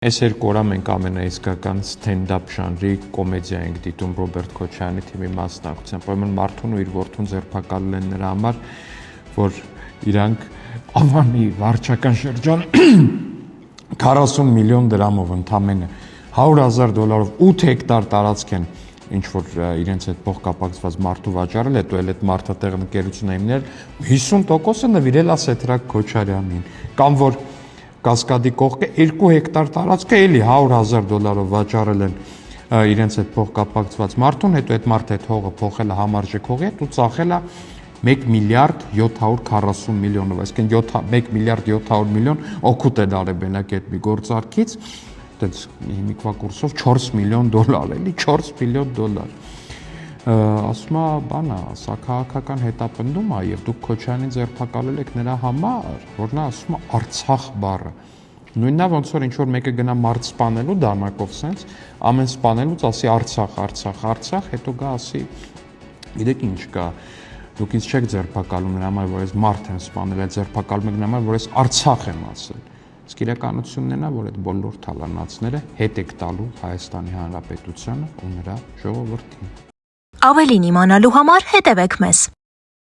Այս երկու օրա մենք ամենաիսկական ստենդափ ժանրի կոմեդիա ենք դիտում Ռոբերտ Քոչարյանի թիմի մասնակցությամբ։ Ուրեմն մարդուն ու իր որդուն ձերբակալել են նրա համար, որ իրանք ավանի վարչական շրջան 40 միլիոն դրամով ընդամենը $100,000 8 հեկտար տարածք են ինչ որ իրենց հետ փոխկապակցված մարդու վաճառել, հետո էլ այդ մարդը տեղ ընկերություն է հիմնել 50%-ը նվիրել է Սեդրակ Քոչարյանին, կամ որ Կասկադի կողքը 2 հեկտար տարածքը էլի $100,000 վաճառել են իրենց հետ փոխկապակցված մարդուն, հետո այդ մարդը այդ հողը փոխել է համարժեք հողի հետ ու ծախել է 1 միլիարդ 740 միլիոնով, այսինքն 1 միլիարդ 700 միլիոն օգուտ է դարեբենակ այդ մի գործարքից, այդպես հիմիկվա կուրսով $4 միլիոն, էլի $4 միլիոն։ Ասում է, բանա, սա քաղաքական հետապնդում է եւ դուք Քոչարյանին ձերբակալել եք նրա համար, որ նա ասում է Արցախ բառը։ Նույնն է ոնց որ ինչ որ մեկը գնա մարդ սպանելու դանակով սենց, ամեն սպանելուց ասի Արցախ, Արցախ, Արցախ, հետո գա ասի, գիտեք ինչ կա, դուք ինձ չեք ձերբակալում նրա համար, որ ես մարդ եմ սպանել, այլ ձերբակալում եք նրա համար, որ ես Արցախ եմ ասել։ Իսկ իրականությունն է նա, որ այդ բոլոր թալանացները հետ եք տալու Հայաստանի Հանրապետությանը ու նրա ժողովրդին։ Ավելին իմանալու համար հետևեք մեզ։